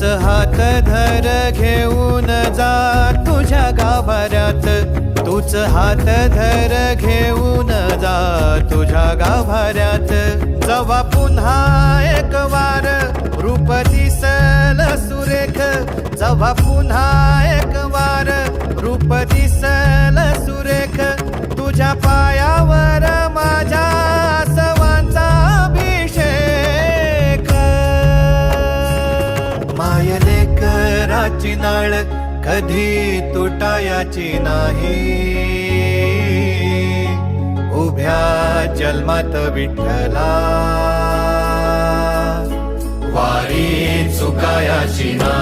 तूच हात धर घेऊन जा तुझ्या गाभाऱ्यात, तूच हात धर घेऊन जा तुझ्या गाभाऱ्यात. जवा पुन्हा एक वार रूप दिसल सुरेख, जवा पुन्हा एक वार रूप दिसल सुरेख, तुझ्या पायावर माझ्या आसवांचा अभिषेक. मायले कराची नाळ कधी तुटायाची नाही, उभ्या जन्मात विठ्ठला वारी चुकायाची नाही.